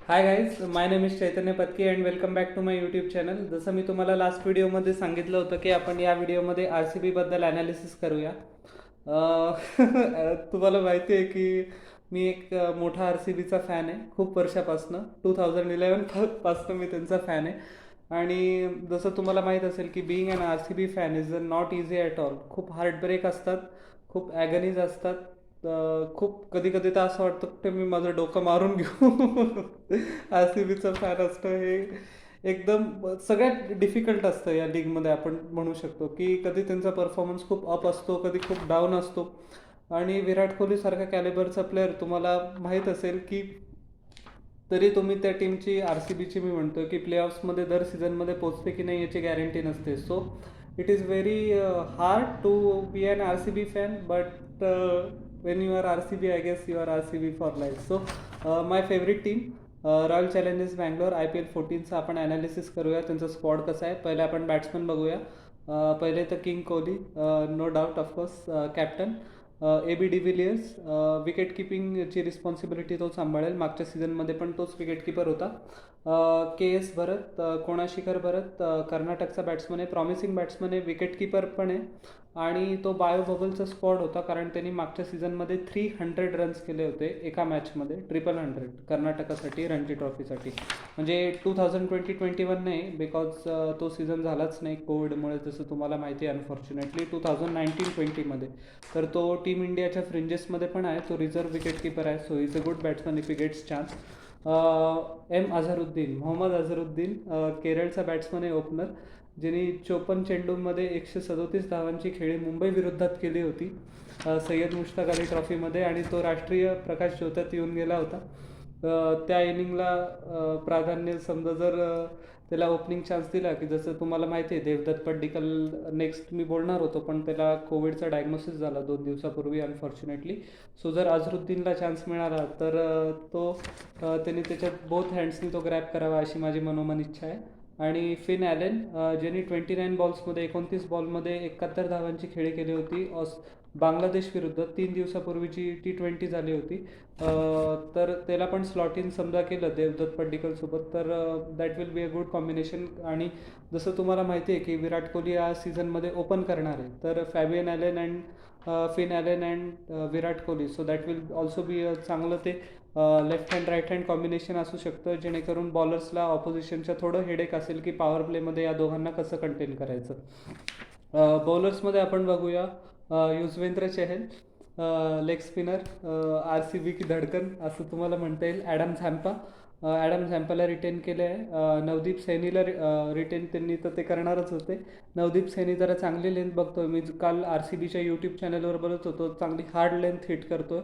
High guys, my name is Chaitanya Patki and welcome back to my YouTube channel. जसं मी तुम्हाला last व्हिडिओमध्ये सांगितलं होतं की आपण या व्हिडिओमध्ये आर सी बीबद्दल ॲनालिसिस करूया. तुम्हाला माहिती आहे की मी एक मोठा आर सी बीचा फॅन आहे खूप वर्षापासनं. 2011 पासनं मी त्यांचा फॅन आहे. आणि जसं तुम्हाला माहीत असेल की being an R C B fan is not easy at all. खूप हार्टब्रेक असतात, खूप ॲगनीज असतात. खूप कधी कधी तर असं वाटतं की मी माझं डोकं मारून घेऊ. आर सी बीचं फॅन असतं हे एकदम सगळ्यात डिफिकल्ट असतं या लीगमध्ये. आपण म्हणू शकतो की कधी त्यांचा परफॉर्मन्स खूप अप असतो, कधी खूप डाऊन असतो. आणि विराट कोहलीसारखा कॅलिबरचा प्लेअर तुम्हाला माहीत असेल की तरी तुम्ही त्या टीमची आर सी बीची मी म्हणतो की प्लेऑफ्समध्ये दर सीझनमध्ये पोचते की नाही याची गॅरंटी नसते. So it is very hard to be an R C B fan, but when you are R C B I guess you are R C B for life. So my favourite team Royal Challengers Bangalore. IPL 14चं आपण analysis करूया, त्यांचं squad कसं आहे. पहिले आपण batsman बघूया. पहिले तर king Kohli, no doubt of course captain. AB de Villiers wicket किपिंगची रिस्पॉन्सिबिलिटी तो सांभाळेल. मागच्या सीझनमध्ये पण तोच विकेट किपर होता. KS भरत, कोणाशिखर भरत कर्नाटकचा बॅट्समन आहे, प्रॉमिसिंग बॅट्समन आहे, विकेट किपर पण आहे. आणि तो बायो बबलचा स्क्वॉड होता कारण त्यांनी मागच्या सीझनमध्ये 300 रन्स केले होते एका मॅचमध्ये, 100 कर्नाटकासाठी रणजी ट्रॉफीसाठी. म्हणजे 2020-21 नाही, बिकॉज तो सीझन झालाच नाही कोविडमुळे, जसं तुम्हाला माहिती आहे अनफॉर्च्युनेटली. 2019-20मध्ये तर तो टीम इंडियाच्या फ्रिंजेसमध्ये पण आहे. तो रिझर्व्ह विकेट किपर आहे. So is a good batsman if he gets chance. Mohammed Azharuddin केरळचा बॅट्समन आहे, ओपनर, ज्यांनी 54 चेंडूंमध्ये 137 धावांची खेळी मुंबई विरुद्धात केली होती सय्यद मुश्ताक अली ट्रॉफीमध्ये. आणि तो राष्ट्रीय प्रकाश ज्योतात येऊन गेला होता. त्या इनिंगला प्राधान्य समजा जर त्याला ओपनिंग चान्स दिला, की जसं तुम्हाला माहिती आहे देवदत्त पड्डीकल नेक्स्ट मी बोलणार होतो, पण त्याला कोविडचा डायग्नोसिस झाला 2 दिवसापूर्वी अनफॉर्च्युनेटली. सो जर अझरुद्दीनला चान्स मिळाला तर त्यांनी त्याच्यात बोथ हँड्सनी तो ग्रॅब करावा अशी माझी मनोमन इच्छा आहे. आणि फिन ॲलेन, ज्यांनी 29 बॉल्समध्ये 29 बॉलमध्ये 71 धावांची खेळी केली होती बांगलादेश विरुद्ध 3 दिवसापूर्वीची T20 झाली होती. तर त्याला पण स्लॉट इन समजा केलं देवदत्त पड्डीकलसोबत तर that will be a good combination. आणि जसं तुम्हाला माहिती आहे की विराट कोहली या सीझनमध्ये ओपन करणार आहे, तर Fabian Allen and Finn Allen and Virat Kohli, so that will also be चांगलं ते left hand right hand combination असू शकतं, जेणेकरून बॉलर्सला ऑपोजिशनच्या थोडं हेडेक असेल की पॉवर प्लेमध्ये या दोघांना कसं कंटेन करायचं. बॉलर्समध्ये आपण बघूया Yuzvendra Chahal, leg spinner, R C B की धडकन असं तुम्हाला म्हणता येईल. ॲडम झॅम्पाला रिटेन केले आहे. नवदीप सैनीला रिटेन त्यांनी तर ते करणारच होते. नवदीप सैनी जरा चांगली लेंथ बघतोय मी, काल आर सी बीच्या यूट्यूब चॅनलवर बघत होतो, चांगली हार्ड लेंथ हिट करतोय.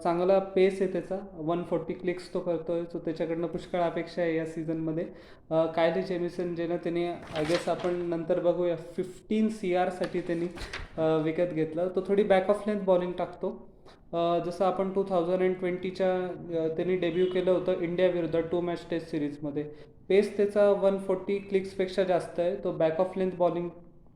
चांगला पेस आहे त्याचा, 140 क्लिक्स तो करतोय. सो त्याच्याकडनं पुष्कळ अपेक्षा आहे या सीझनमध्ये. कायली जेमिसन ज्यानं त्यांनी आय गेस आपण नंतर बघूया 15 CR त्यांनी विकत घेतलं. तो थोडी बॅक ऑफ लेंथ बॉलिंग टाकतो. जसं आपण 2020च्या त्यांनी डेब्यू केलं होतं इंडिया विरुद्ध 2 मॅच टेस्ट सिरीजमध्ये. पेस त्याचा 140 क्लिक्सपेक्षा जास्त आहे. तो बॅक ऑफ लेंथ बॉलिंग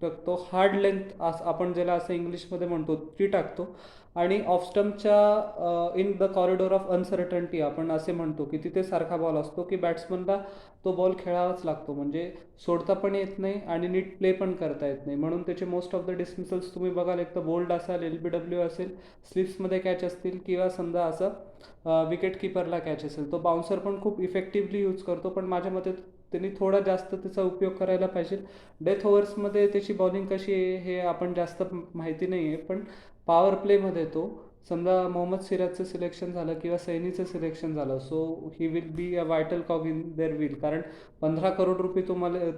टाकतो, हार्ड लेंथ आपण ज्याला असं इंग्लिशमध्ये म्हणतो ती टाकतो. आणि ऑफस्टम्पच्या in the corridor of uncertainty आपण असे म्हणतो की तिथे सारखा बॉल असतो की बॅट्समनला तो बॉल खेळावाच लागतो. म्हणजे सोडता पण येत नाही आणि नीट प्ले पण करता येत नाही. म्हणून त्याचे मोस्ट ऑफ द डिस्मिसल्स तुम्ही बघाल, एक तर बोल्ड असाल, LBW असेल, स्लिप्समध्ये कॅच असतील, किंवा समजा असं विकेट किपरला कॅच असेल. तो बाउन्सर पण खूप इफेक्टिव्हली यूज करतो, पण माझ्या मते त्यांनी थोडा जास्त त्याचा उपयोग करायला पाहिजे. डेथ ओव्हर्समध्ये त्याची बॉलिंग कशी आहे हे आपण जास्त माहिती नाही आहे, पण पॉवर प्लेमध्ये तो समजा मोहम्मद सिराजचं सिलेक्शन झालं किंवा सैनीचं सिलेक्शन झालं, so he will be a vital कॉग in their will. कारण 15 करोड रुपये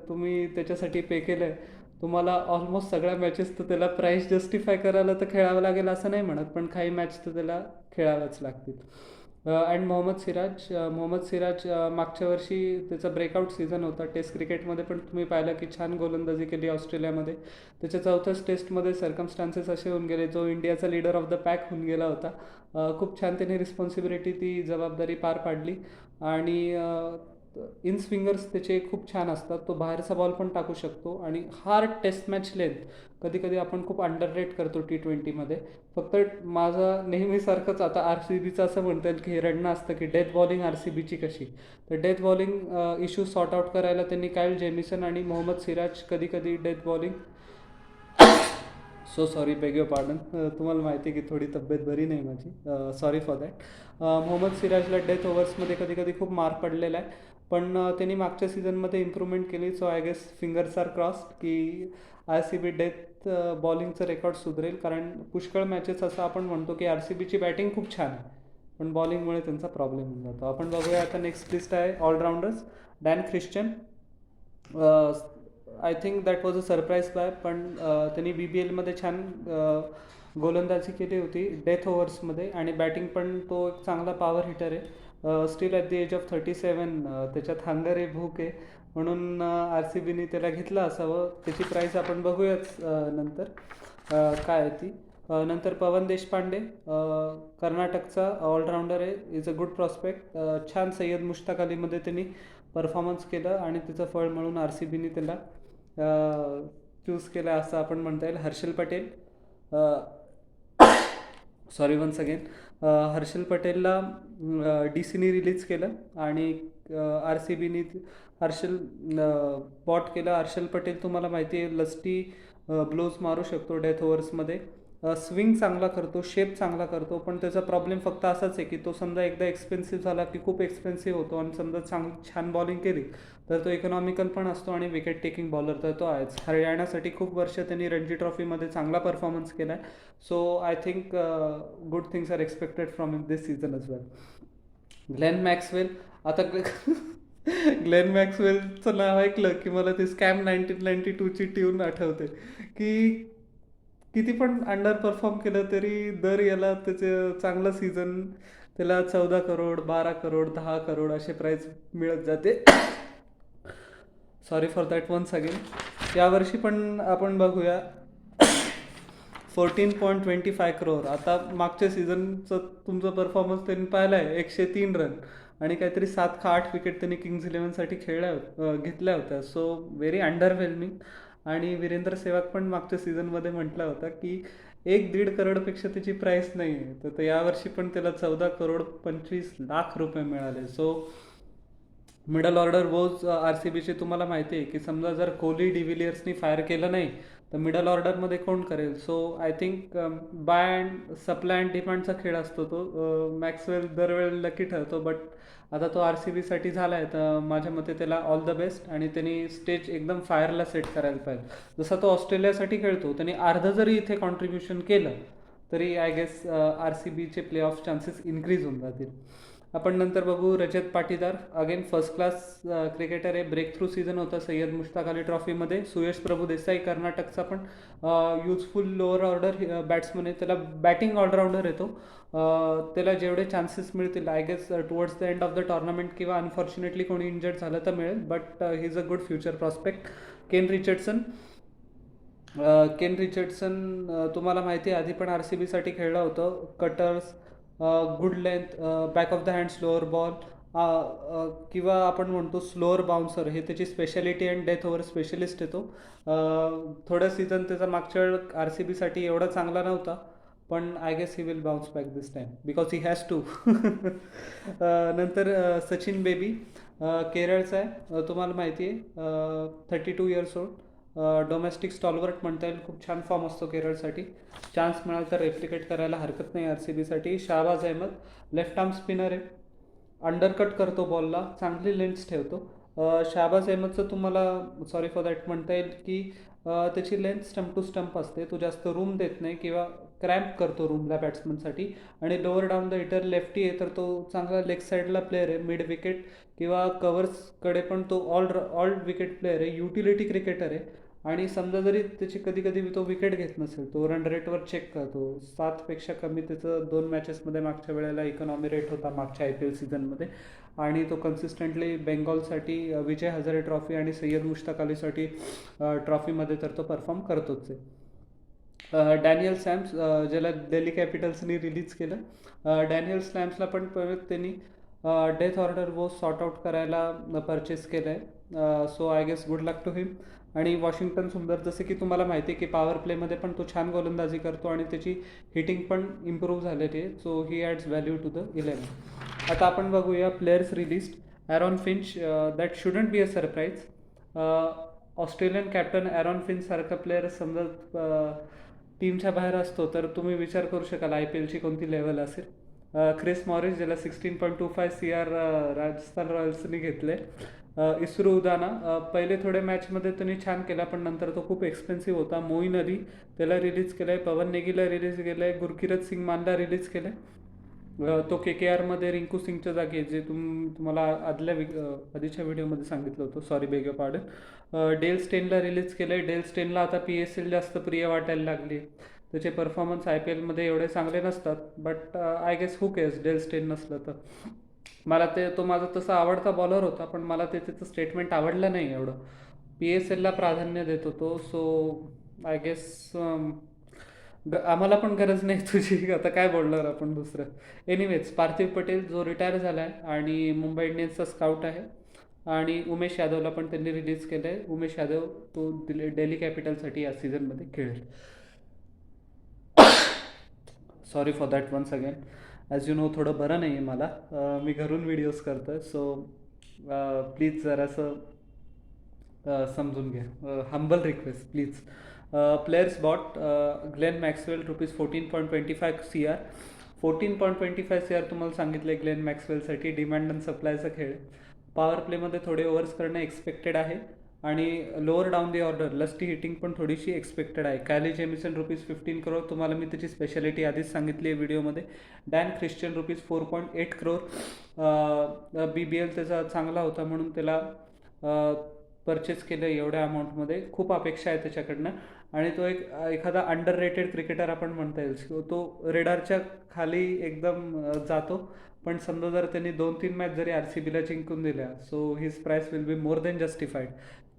तुम्ही त्याच्यासाठी पे केलं आहे. तुम्हाला ऑलमोस्ट सगळ्या मॅचेस तर त्याला प्राईस जस्टिफाय करायला तर खेळावं लागेल असं नाही म्हणत, पण काही मॅच तर त्याला खेळाव्याच लागतील. अँड मोहम्मद सिराज मागच्या वर्षी त्याचा ब्रेकआउट सीझन होता टेस्ट क्रिकेटमध्ये, पण तुम्ही पाहिलं की छान गोलंदाजी केली ऑस्ट्रेलियामध्ये. त्याच्या चौथ्याच टेस्टमध्ये सर्कमस्टान्सेस असे होऊन गेले, जो इंडियाचा लीडर ऑफ द पॅक होऊन गेला होता. खूप छान त्याने रिस्पॉन्सिबिलिटी ती जबाबदारी पार पाडली. आणि इन स्विंगर्स त्याचे खूप छान असतात. तो बाहेरचा बॉल पण टाकू शकतो आणि हार्ड टेस्ट मॅच लेंथ कधी कधी आपण खूप अंडररेट करतो T20मध्ये. फक्त माझं नेहमीसारखंच आता RCBचं असं म्हणता येईल की हे रडणं असतं की डेथ बॉलिंग RCBची कशी. तर death bowling issue sort out करायला त्यांनी कायल जेमिसन आणि मोहम्मद सिराज कधी कधी death bowling so sorry, beg your pardon. तुम्हाला माहिती आहे की थोडी तब्येत बरी नाही माझी, सॉरी फॉर दॅट. मोहम्मद सिराजला डेथ ओव्हर्समध्ये कधी कधी खूप मार पडलेला आहे, पण त्यांनी मागच्या सीझनमध्ये इम्प्रूव्हमेंट केली. So I guess fingers are crossed की RCB डेथ बॉलिंगचं रेकॉर्ड सुधरेल, कारण पुष्कळ मॅचेस असं आपण म्हणतो की RCBची बॅटिंग खूप छान आहे पण बॉलिंगमुळे त्यांचा प्रॉब्लेम होऊन जातो. आपण बघूया आता नेक्स्ट लिस्ट आहे allrounders. Dan Christian, I think that was a surprise buy, पण त्यांनी BBLमध्ये छान गोलंदाजी केली होती डेथ ओव्हर्समध्ये आणि बॅटिंग पण तो एक चांगला पॉवर हिटर आहे. Still at the age of 37 त्याच्यात हंगर आहे, भूक आहे, म्हणून RCBने त्याला घेतलं असावं. त्याची प्राईस आपण बघूयाच नंतर काय आहे ती. नंतर पवन देशपांडे, कर्नाटकचा ऑलराऊंडर आहे, इज अ गुड प्रॉस्पेक्ट. छान सय्यद मुश्ताक अलीमध्ये त्यांनी परफॉर्मन्स केलं आणि तिचं फळ म्हणून RCBने त्याला चूज केलं असं आपण म्हणता येईल. Harshal Patel, sorry once again, Harshal पटेलला DCने रिलीज केलं आणि RCBने हर्षल बॉट केलं. हर्षल पटेल तुम्हाला माहिती आहे लस्टी ब्लोज मारू शकतो डेथ ओव्हर्समध्ये, स्विंग चांगला करतो, शेप चांगला करतो, पण त्याचा प्रॉब्लेम फक्त असाच आहे की तो समजा एकदा एक्सपेन्सिव्ह झाला की खूप एक्सपेन्सिव्ह होतो आणि समजा छान बॉलिंग केली तर तो इकॉनॉमिकल पण असतो आणि विकेट टेकिंग बॉलर तर तो आहेच. हरियाणासाठी खूप वर्ष त्यांनी रणजी ट्रॉफीमध्ये चांगला परफॉर्मन्स केला आहे. So I think good things are expected from this season as well. Glenn Maxwell, आता ग्लेन मॅक्सवेलचं नाव ऐकलं की मला ती स्कॅम 1992ची ट्यून आठवते की किती पण अंडर परफॉर्म केलं तरी दर याला त्याचं चांगलं सीझन त्याला 14 करोड, 12 करोड, 10 करोड असे प्राईज मिळत जाते. Sorry for that once again. यावर्षी पण आपण बघूया 14.25 करोड. आता मागच्या सीझनचं तुमचं परफॉर्मन्स त्यांनी पाहिला आहे, 103 रन आणि काहीतरी 7 का 8 विकेट त्यांनी किंग्ज इलेव्हनसाठी घेतल्या होत्या. So very underwhelming. आणि वीरेंद्र सेहवाग पण मागच्या सीझनमध्ये म्हटला होता की 1-1.5 करोडपेक्षा त्याची प्राईस नाही आहे, तर यावर्षी पण त्याला 14 करोड 25 लाख रुपये मिळाले. सो मिडल ऑर्डर वोज RCBचे तुम्हाला माहिती आहे की समजा जर कोहली डिव्हिलियर्सनी फायर केलं नाही तर मिडल ऑर्डरमध्ये कोण करेल. So I think by and supply and डिमांडचा खेळ असतो तो. मॅक्सवेल दरवेळी लकी ठरतो, बट आता तो RCBसाठी झाला आहे तर माझ्या मते त्याला ऑल द बेस्ट आणि त्यांनी स्टेज एकदम फायरला सेट करायला पाहिजे. जसा तो ऑस्ट्रेलियासाठी खेळतो त्यांनी अर्धं जरी इथे कॉन्ट्रीब्युशन केलं तरी आय गेस RCBचे प्ले ऑफ चान्सेस इन्क्रीज होऊन जातील. आपण नंतर बघू Rajat Patidar, again first class cricketer आहे. ब्रेक थ्रू सीझन होता सय्यद मुश्ताक अली ट्रॉफीमध्ये. सुयश प्रभू देसाई कर्नाटकचा पण युजफुल लोअर ऑर्डर बॅट्समन आहे, त्याला बॅटिंग ऑलराऊंडर येतो. त्याला जेवढे चान्सेस मिळतील I guess towards the end of the tournament किंवा अनफॉर्च्युनेटली कोणी इंजर्ड झालं तर मिळेल, but he is a good future prospect. Kane Richardson, तुम्हाला माहिती आहे आधी पण RCBसाठी खेळलं होतं. Cutters, good length, back of the hand slower ball किंवा आपण म्हणतो स्लोअर बाउन्सर, हे त्याची speciality and death over specialist येतो. थोडं सीझन त्याचा मागच्या वेळ RCBसाठी एवढा चांगला नव्हता, पण I guess he will bounce back this time because he has to. नंतर सचिन बेबी, केरळचा आहे, तुम्हाला माहिती आहे, 32 इयर्स ओल्ड, डोमेस्टिक स्टॉलवर्ट म्हणता येईल. खूप छान फॉर्म असतो केरळसाठी. चान्स मिळाला तर रेप्लिकेट करायला हरकत नाही RCBसाठी. Shahbaz Ahmed, left arm spinner आहे, अंडरकट करतो बॉलला, चांगली लेन्थ ठेवतो. शाहबाज अहमदचं तुम्हाला सॉरी फॉर दॅट म्हणता येईल की त्याची लेंथ स्टंप टू स्टंप असते, तो जास्त रूम देत नाही किंवा क्रॅम्प करतो रूमला बॅट्समनसाठी. आणि lower down the hitter lefty आहे तर तो चांगला लेग साईडला प्लेअर आहे, मिड विकेट किंवा कव्हर्सकडे पण तो ऑल विकेट प्लेअर आहे, युटिलिटी क्रिकेटर आहे. आणि समजा जरी त्याची कधी कधी तो विकेट घेत नसेल, तो रन रेटवर चेक करतो. 7पेक्षा कमी त्याचं 2 मॅचेसमध्ये मागच्या वेळेला इकॉनॉमी रेट होता मागच्या IPL सीझनमध्ये. आणि तो कन्सिस्टंटली बेंगॉलसाठी विजय हजारे ट्रॉफी आणि सय्यद मुश्ताक अलीसाठी ट्रॉफीमध्ये तर तो परफॉर्म करतोच आहे. डॅनियल सॅम्स, ज्याला दिल्ली कॅपिटल्सनी रिलीज केलं, डॅनियल सॅम्सला पण परत त्यांनी डेथ ऑर्डर वो सॉर्ट आउट करायला परचेस केलं आहे. So I guess good luck to him. आणि वॉशिंग्टन सुंदर, जसं की तुम्हाला माहिती आहे की पॉवर प्लेमध्ये पण तो छान गोलंदाजी करतो आणि त्याची हिटिंग पण इम्प्रूव्ह झालेली आहे. So he adds value to the 11. आता आपण बघूया players released. Aaron Finch, that shouldn't be a surprise. Australian captain Aaron Finch सारखा प्लेअर समजा टीमच्या बाहेर असतो तर तुम्ही विचार करू शकाल आय पी एलची कोणती लेवल असेल. क्रिस मॉरिस, ज्याला 16.25 CR राजस्थान रॉयल्सनी घेतले. इस्रो उदाना, पहिले थोडे मॅचमध्ये त्यांनी छान केला पण नंतर तो खूप एक्सपेन्सिव्ह होता. मोईन अली, त्याला रिलीज केलं आहे. पवन नेगीला रिलीज केलं आहे. गुरकिरत सिंग मानला रिलीज केलं आहे. तो KKRमध्ये रिंकू सिंगच्या जागी आहे, जे तुम्हाला आधीच्या व्हिडिओमध्ये सांगितलं होतं. Sorry, beg your pardon. Dale स्टेनला रिलीज केलं आहे. डेल स्टेनला आता PSL जास्त प्रिय वाटायला लागली. त्याचे परफॉर्मन्स IPLमध्ये एवढे चांगले नसतात, but I guess who cares Dale Steyn नसलं तर. मला तो माझा तसा आवडता बॉलर होता, पण मला त्याचं स्टेटमेंट आवडलं नाही एवढं. PSLला प्राधान्य देतो तो. सो आय गेस आम्हाला पण गरज नाही तुझी, आता काय बोलणार आपण दुसरं. एनिवेज, पार्थिव पटेल जो रिटायर झाला आहे आणि मुंबई इंडियन्सचा स्काउट आहे. आणि उमेश यादवला पण त्यांनी रिलीज केलं आहे. उमेश यादव तो दिल्ली कॅपिटलसाठी या सीझनमध्ये खेळेल. Sorry for that once again. As you know थोडं बरं नाही आहे मला, मी घरून व्हिडिओज करतो आहे. सो प्लीज जरासं समजून घ्या. Humble request please. Players bought, Glenn Maxwell ₹14.25 CR. 14.25 CR तुम्हाला सांगितलं आहे ग्लेन मॅक्सवेलसाठी. डिमांड अँड सप्लायचा खेळ. पॉवर प्लेमध्ये थोडे ओव्हर्स करणं एक्सपेक्टेड आहे आणि lower down the order lusty hitting पण थोडीशी एक्सपेक्टेड आहे. कायली जेमिसन ₹15 crore, तुम्हाला मी त्याची स्पेशालिटी आधीच सांगितली आहे व्हिडिओमध्ये. Dan Christian ₹4.8 crore. BBL त्याचा चांगला होता म्हणून त्याला परचेस केलं एवढ्या अमाऊंटमध्ये. खूप अपेक्षा आहे त्याच्याकडनं आणि तो एखादा अंडर रेटेड क्रिकेटर आपण म्हणता येईल. तो रेडारच्या खाली एकदम जातो, पण समजा जर त्यांनी 2-3 मॅच जरी RCBला जिंकून दिल्या, so his price will be more than justified.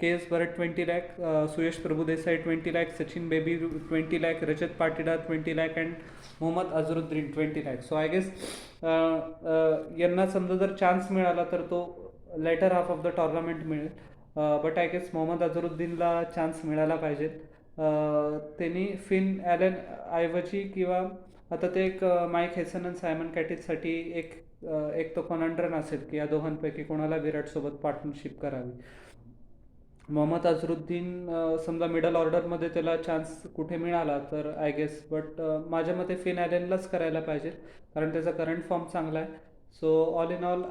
KS Bharat 20 lakh, Suyash Prabhudessai 20 lakh, Sachin Baby 20 lakh, Rajat Patidar 20 lakh and Mohammed Azharuddeen 20 lakh. So I guess यांना समजा जर चान्स मिळाला तर तो later half of the tournament मिळेल. बट आय गेस मोहम्मद अझरुद्दीनला चान्स मिळाला पाहिजे. त्यांनी फिन ॲलन ऐवजी किंवा आता ते एक माईक हेसन आणि सायमन कॅटिससाठी एक तो कॉन्ट्रन असेल की या दोघांपैकी कोणाला विराटसोबत पार्टनरशिप करावी. मोहम्मद अझरुद्दीन समजा मिडल ऑर्डरमध्ये त्याला चान्स कुठे मिळाला तर आय गेस, बट माझ्या मते फिन ॲलनलाच करायला पाहिजे कारण त्याचा करंट फॉर्म चांगला आहे. सो ऑल इन ऑल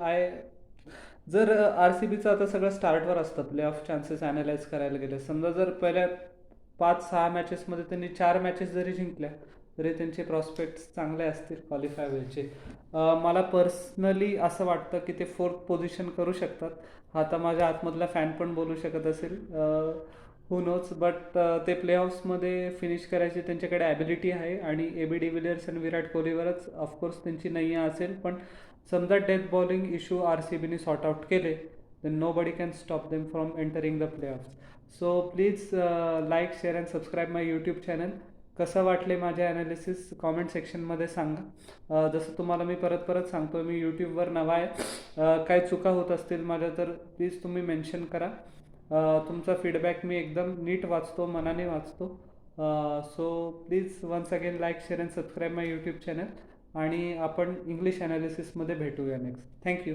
जर RCBचं आता सगळं स्टार्टवर असतं प्ले ऑफ चान्सेस ॲनालाइज करायला गेले. समजा जर पहिल्या 5-6 मॅचेसमध्ये त्यांनी 4 मॅचेस जरी जिंकल्या तरी त्यांचे प्रॉस्पेक्ट्स चांगले असतील क्वालिफाय व्हायचे. मला पर्सनली असं वाटतं की ते 4th पोझिशन करू शकतात. आता माझ्या आतमधला फॅन पण बोलू शकत असेल, हू नोज, बट ते प्ले ऑफ्समध्ये फिनिश करायची त्यांच्याकडे ॲबिलिटी आहे आणि AB डिव्हिलियर्स आणि विराट कोहलीवरच ऑफकोर्स त्यांची नय्या असेल. पण समजा डेथ बॉलिंग इश्यू RCBने सॉर्ट आउट केले then nobody can stop them from entering the playoffs. So please like, share and subscribe my YouTube channel. कसं वाटले माझे ॲनालिसिस कॉमेंट सेक्शनमध्ये सांगा. जसं तुम्हाला मी परत सांगतो, मी यूट्यूबवर नवा आहे. काय चुका होत असतील माझ्या तर प्लीज तुम्ही मेन्शन करा. तुमचा फीडबॅक मी एकदम नीट वाचतो, मनाने वाचतो. So please once again like, share and subscribe my YouTube channel आणि आपण इंग्लिश ॲनालिसिसमध्ये भेटूया नेक्स्ट. थँक्यू.